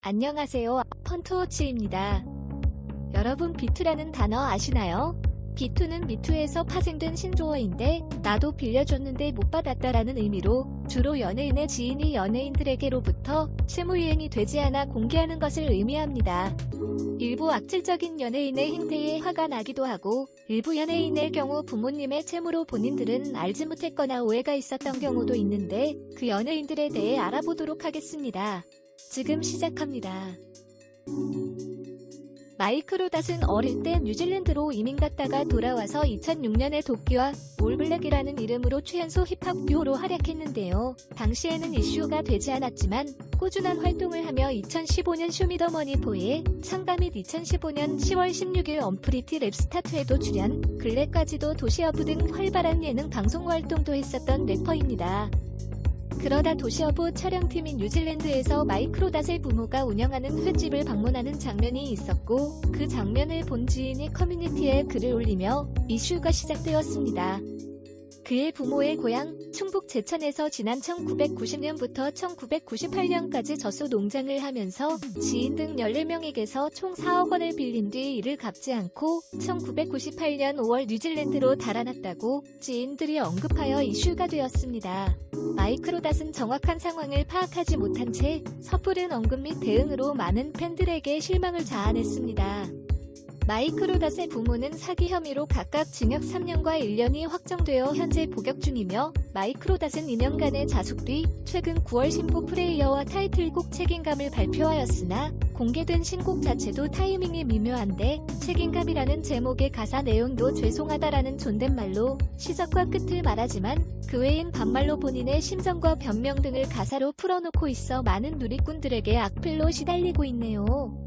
안녕하세요. 펀트워치입니다. 여러분 비투라는 단어 아시나요? 비투는 미투에서 파생된 신조어인데 나도 빌려줬는데 못 받았다라는 의미로 주로 연예인의 지인이 연예인들에게로부터 채무이행이 되지 않아 공개하는 것을 의미합니다. 일부 악질적인 연예인의 행태에 화가 나기도 하고 일부 연예인의 경우 부모님의 채무로 본인들은 알지 못했거나 오해가 있었던 경우도 있는데 그 연예인들에 대해 알아보도록 하겠습니다. 지금 시작합니다. 마이크 로닷은 어릴 때 뉴질랜드로 이민 갔다가 돌아와서 2006년에 도끼와 올블랙이라는 이름으로 최연소 힙합 듀오로 활약했는데요. 당시에는 이슈가 되지 않았지만 꾸준한 활동을 하며 2015년 쇼미더머니 4에 참가 및 2015년 10월 16일 언프리티 랩스타2에도 출연, 근래까지도 도시어부 등 활발한 예능 방송 활동도 했었던 래퍼입니다. 그러다 도시어부 촬영팀인 뉴질랜드에서 마이크 로닷의 부모가 운영하는 횟집을 방문하는 장면이 있었고 그 장면을 본 지인이 커뮤니티에 글을 올리며 이슈가 시작되었습니다. 그의 부모의 고향 충북 제천에서 지난 1990년부터 1998년까지 젖소 농장을 하면서 지인 등 14명에게서 총 4억 원을 빌린 뒤 이를 갚지 않고 1998년 5월 뉴질랜드로 달아났다고 지인들이 언급하여 이슈가 되었습니다. 마이크 로닷은 정확한 상황을 파악하지 못한 채 섣부른 언급 및 대응으로 많은 팬들에게 실망을 자아냈습니다. 마이크 로닷의 부모는 사기 혐의로 각각 징역 3년과 1년이 확정되어 현재 복역 중이며 마이크 로닷은 2년간의 자숙 뒤 최근 9월 신보 플레이어와 타이틀곡 책임감을 발표하였으나 공개된 신곡 자체도 타이밍이 미묘한데 책임감이라는 제목의 가사 내용도 죄송하다라는 존댓말로 시작과 끝을 말하지만 그 외인 반말로 본인의 심정과 변명 등을 가사로 풀어놓고 있어 많은 누리꾼들에게 악플로 시달리고 있네요.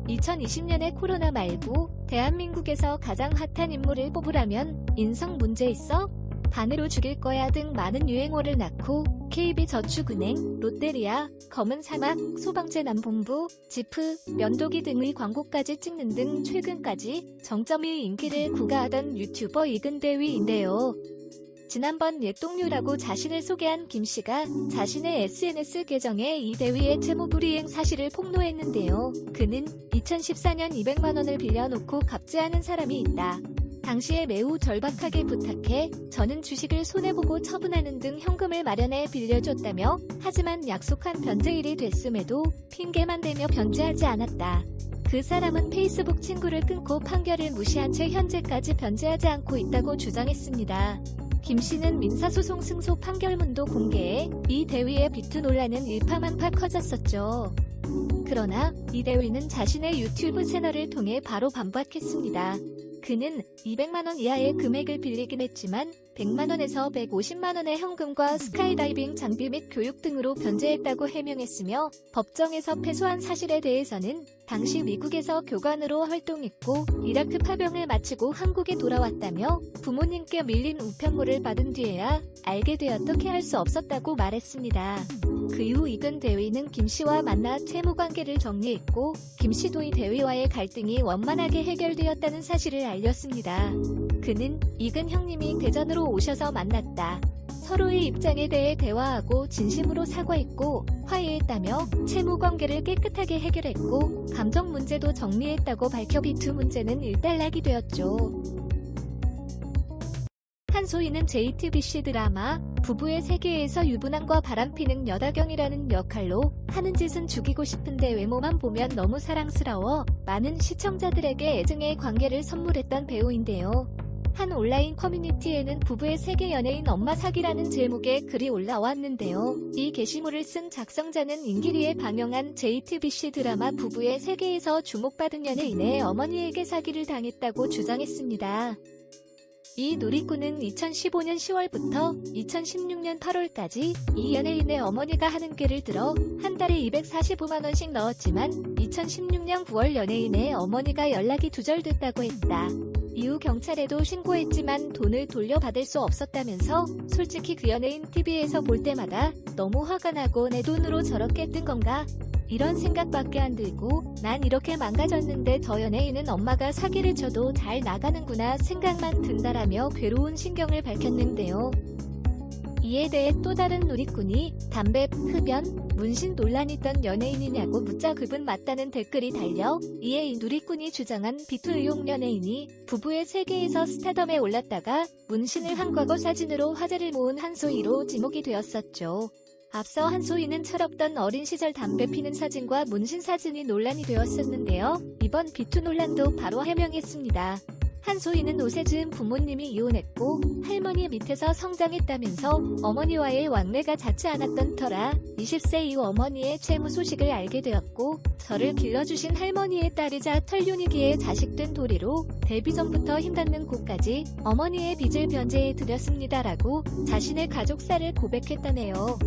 2020년에 코로나 말고 대한민국에서 가장 핫한 인물을 뽑으라면 인성 문제 있어? 반으로 죽일 거야 등 많은 유행어를 낳고 KB저축은행, 롯데리아, 검은사막, 소방재난본부, 지프, 면도기 등의 광고까지 찍는 등 최근까지 정점의 인기를 구가하던 유튜버 이근대위인데요. 지난번 옛동료라고 자신을 소개한 김씨가 자신의 SNS 계정에 이 대위의 채무불이행 사실을 폭로했는데요. 그는 2014년 200만원을 빌려놓고 갚지 않은 사람이 있다. 당시에 매우 절박하게 부탁해 저는 주식을 손해보고 처분하는 등 현금을 마련해 빌려줬다며 하지만 약속한 변제일이 됐음에도 핑계만 대며 변제하지 않았다. 그 사람은 페이스북 친구를 끊고 판결을 무시한 채 현재까지 변제하지 않고 있다고 주장했습니다. 김씨는 민사소송 승소 판결문도 공개해 이 대위의 비투 논란은 일파만파 커졌었죠. 그러나 이 대위는 자신의 유튜브 채널을 통해 바로 반박했습니다. 그는 200만원 이하의 금액을 빌리긴 했지만 100만원에서 150만원의 현금과 스카이다이빙 장비 및 교육 등으로 변제했다고 해명했으며 법정에서 패소한 사실에 대해서는 당시 미국에서 교관으로 활동했고 이라크 파병을 마치고 한국에 돌아왔다며 부모님께 밀린 우편물을 받은 뒤에야 알게 되었던 할 수 없었다고 말했습니다. 그 이후 이근 대위는 김씨와 만나 채무관계를 정리했고 김씨도 이 대위와의 갈등이 원만하게 해결되었다는 사실을 알렸습니다. 그는 이근 형님이 대전으로 오셔서 만났다. 서로의 입장에 대해 대화하고 진심으로 사과했고 화해했다며 채무관계를 깨끗하게 해결했고 감정 문제도 정리했다고 밝혀 비투 문제는 일단락이 되었죠. 한소희는 JTBC 드라마 부부의 세계에서 유부남과 바람피는 여다경이라는 역할로 하는 짓은 죽이고 싶은데 외모만 보면 너무 사랑스러워 많은 시청자들에게 애증의 관계를 선물했던 배우인데요. 한 온라인 커뮤니티에는 부부의 세계 연예인 엄마 사기라는 제목의 글이 올라왔는데요. 이 게시물을 쓴 작성자는 임기리에 방영한 JTBC 드라마 부부의 세계에서 주목받은 연예인의 어머니에게 사기를 당했다고 주장했습니다. 이 누리꾼은 2015년 10월부터 2016년 8월까지 이 연예인의 어머니가 하는 꾀를 들어 한 달에 245만원씩 넣었지만 2016년 9월 연예인의 어머니가 연락이 두절됐다고 했다. 이후 경찰에도 신고했지만 돈을 돌려받을 수 없었다면서 솔직히 그 연예인 TV에서 볼 때마다 너무 화가 나고 내 돈으로 저렇게 뜬 건가? 이런 생각밖에 안 들고 난 이렇게 망가졌는데 저 연예인은 엄마가 사기를 쳐도 잘 나가는구나 생각만 든다라며 괴로운 심경을 밝혔는데요. 이에 대해 또 다른 누리꾼이 담배, 흡연, 문신 논란이 있던 연예인이냐고 묻자 그분 맞다는 댓글이 달려 이에 이 누리꾼이 주장한 비투 의혹 연예인이 부부의 세계에서 스타덤에 올랐다가 문신을 한 과거 사진으로 화제를 모은 한소희로 지목이 되었었죠. 앞서 한소희는 철없던 어린 시절 담배 피는 사진과 문신 사진이 논란이 되었었는데요. 이번 비투 논란도 바로 해명했습니다. 한소희는 옷에 지은 부모님이 이혼했고 할머니 밑에서 성장했다면서 어머니와의 왕래가 닿지 않았던 터라 20세 이후 어머니의 채무 소식을 알게 되었고 저를 길러주신 할머니의 딸이자 털윤이기에 자식된 도리로 데뷔 전부터 힘닿는 곳까지 어머니의 빚을 변제해 드렸습니다라고 자신의 가족사를 고백했다네요.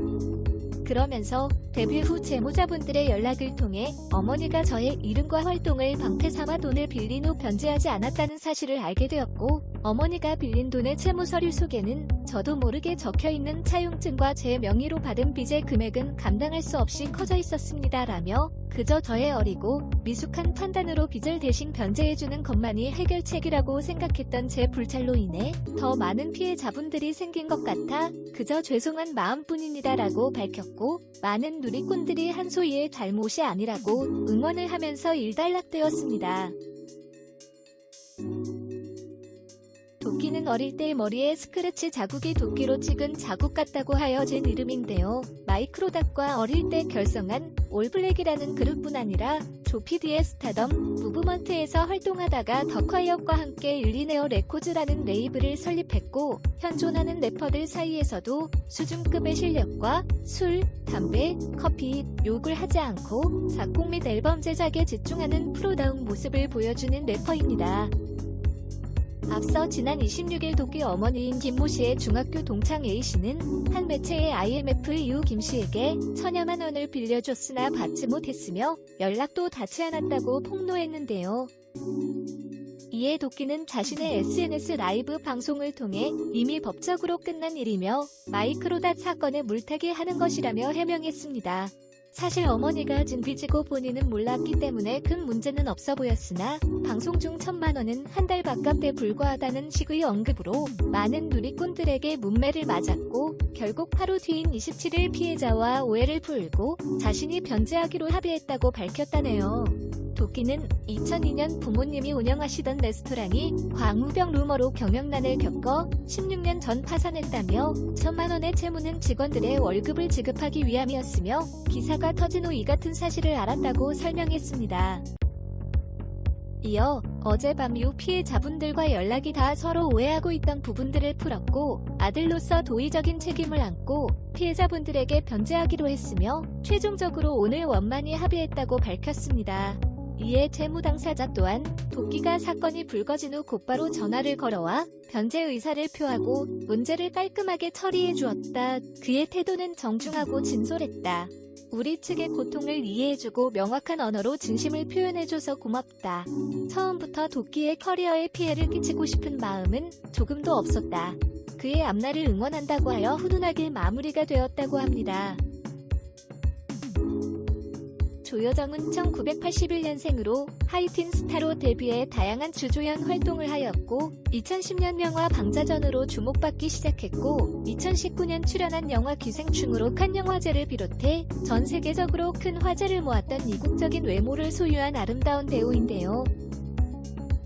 그러면서 데뷔 후 재무자분들의 연락을 통해 어머니가 저의 이름과 활동을 방패삼아 돈을 빌린 후 변제하지 않았다는 사실을 알게 되었고 어머니가 빌린 돈의 채무서류 속에는 저도 모르게 적혀있는 차용증과 제 명의로 받은 빚의 금액은 감당할 수 없이 커져 있었습니다라며 그저 저의 어리고 미숙한 판단으로 빚을 대신 변제해주는 것만이 해결책이라고 생각했던 제 불찰로 인해 더 많은 피해자분들이 생긴 것 같아 그저 죄송한 마음뿐입니다라고 밝혔고 많은 누리꾼들이 한소희의 잘못이 아니라고 응원을 하면서 일단락되었습니다. 도끼는 어릴 때 머리에 스크래치 자국이 도끼로 찍은 자국 같다고 하여 진 이름인데요. 마이크로닷과 어릴 때 결성한 올블랙이라는 그룹뿐 아니라 조피디의 스타덤, 무브먼트에서 활동하다가 더콰이엇과 함께 일리네어 레코즈라는 레이블을 설립했고 현존하는 래퍼들 사이에서도 수준급의 실력과 술, 담배, 커피, 욕을 하지 않고 작곡 및 앨범 제작에 집중하는 프로다운 모습을 보여주는 래퍼입니다. 앞서 지난 26일 도끼 어머니인 김모 씨의 중학교 동창 A씨는 한 매체의 IMF 이후 김 씨에게 1000여만 원을 빌려줬으나 받지 못했으며 연락도 닿지 않았다고 폭로했는데요. 이에 도끼는 자신의 SNS 라이브 방송을 통해 이미 법적으로 끝난 일이며 마이크로닷 사건에 물타기 하는 것이라며 해명했습니다. 사실 어머니가 진 빚이고 본인은 몰랐기 때문에 큰 문제는 없어 보였으나 방송 중 1000만 원은 한 달 밥값에 불과하다는 식의 언급으로 많은 누리꾼들에게 문매를 맞았고 결국 하루 뒤인 27일 피해자와 오해를 풀고 자신이 변제하기로 합의했다고 밝혔다네요. 도끼는 2002년 부모님이 운영하시던 레스토랑이 광우병 루머로 경영난을 겪어 16년 전 파산했다며 1000만 원의 채무는 직원들의 월급을 지급하기 위함이었으며 기사가 터진 후 이 같은 사실을 알았다고 설명했습니다. 이어 어젯밤 이후 피해자분들과 연락이 닿아 서로 오해하고 있던 부분들을 풀었고 아들로서 도의적인 책임을 안고 피해자분들에게 변제하기로 했으며 최종적으로 오늘 원만히 합의했다고 밝혔습니다. 이에 채무 당사자 또한 도끼가 사건이 불거진 후 곧바로 전화를 걸어와 변제 의사를 표하고 문제를 깔끔하게 처리해 주었다. 그의 태도는 정중하고 진솔했다. 우리 측의 고통을 이해해주고 명확한 언어로 진심을 표현해줘서 고맙다. 처음부터 도끼의 커리어에 피해를 끼치고 싶은 마음은 조금도 없었다. 그의 앞날을 응원한다고 하여 훈훈하게 마무리가 되었다고 합니다. 조여정은 1981년생으로 하이틴 스타로 데뷔해 다양한 주조연 활동을 하였고 2010년 영화 방자전으로 주목받기 시작했고 2019년 출연한 영화 기생충으로 칸 영화제를 비롯해 전 세계적으로 큰 화제를 모았던 이국적인 외모를 소유한 아름다운 배우인데요.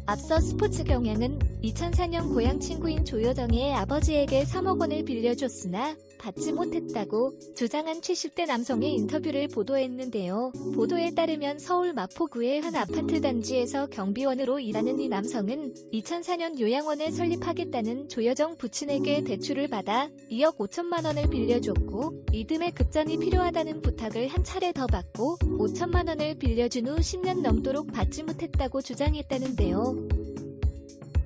앞서 스포츠 경향은 2004년 고향 친구인 조여정의 아버지에게 3억 원을 빌려줬으나 받지 못했다고 주장한 70대 남성의 인터뷰를 보도했는데요. 보도에 따르면 서울 마포구의 한 아파트 단지에서 경비원으로 일하는 이 남성은 2004년 요양원을 설립하겠다는 조여정 부친에게 대출을 받아 2억 5천만 원을 빌려줬고 이듬해 급전이 필요하다는 부탁을 한 차례 더 받고 5천만 원을 빌려준 후 10년 넘도록 받지 못했다고 주장했다는데요.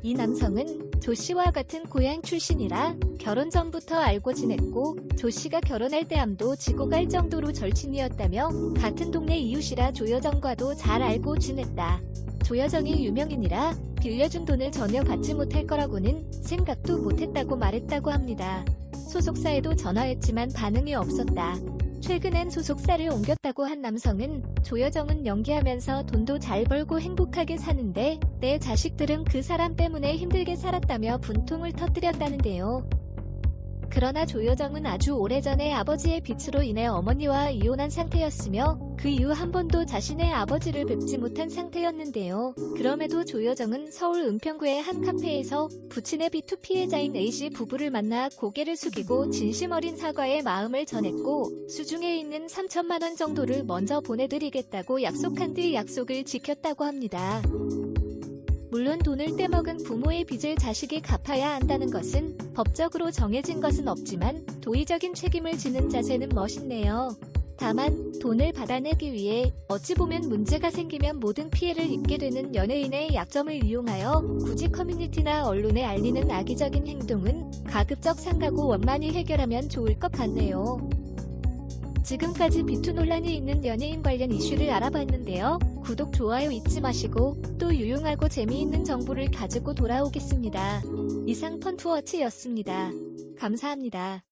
이 남성은 조 씨와 같은 고향 출신이라 결혼 전부터 알고 지냈고 조 씨가 결혼할 때 암도 지고 갈 정도로 절친이었다며 같은 동네 이웃이라 조여정과도 잘 알고 지냈다. 조여정이 유명인이라 빌려준 돈을 전혀 받지 못할 거라고는 생각도 못했다고 말했다고 합니다. 소속사에도 전화했지만 반응이 없었다. 최근엔 소속사를 옮겼다고 한 남성은 조여정은 연기하면서 돈도 잘 벌고 행복하게 사는데 내 자식들은 그 사람 때문에 힘들게 살았다며 분통을 터뜨렸다는데요. 그러나 조여정은 아주 오래전에 아버지의 빚으로 인해 어머니와 이혼한 상태였으며 그 이후 한 번도 자신의 아버지를 뵙지 못한 상태였는데요. 그럼에도 조여정은 서울 은평구의 한 카페에서 부친의 비투 피해자인 A씨 부부를 만나 고개를 숙이고 진심 어린 사과의 마음을 전했고 수중에 있는 3천만 원 정도를 먼저 보내드리겠다고 약속한 뒤 약속을 지켰다고 합니다. 물론 돈을 떼먹은 부모의 빚을 자식이 갚아야 한다는 것은 법적으로 정해진 것은 없지만 도의적인 책임을 지는 자세는 멋있네요. 다만 돈을 받아내기 위해 어찌 보면 문제가 생기면 모든 피해를 입게 되는 연예인의 약점을 이용하여 굳이 커뮤니티나 언론에 알리는 악의적인 행동은 가급적 삼가고 원만히 해결하면 좋을 것 같네요. 지금까지 비투 논란이 있는 연예인 관련 이슈를 알아봤는데요. 구독, 좋아요 잊지 마시고 또 유용하고 재미있는 정보를 가지고 돌아오겠습니다. 이상 펀투워치였습니다. 감사합니다.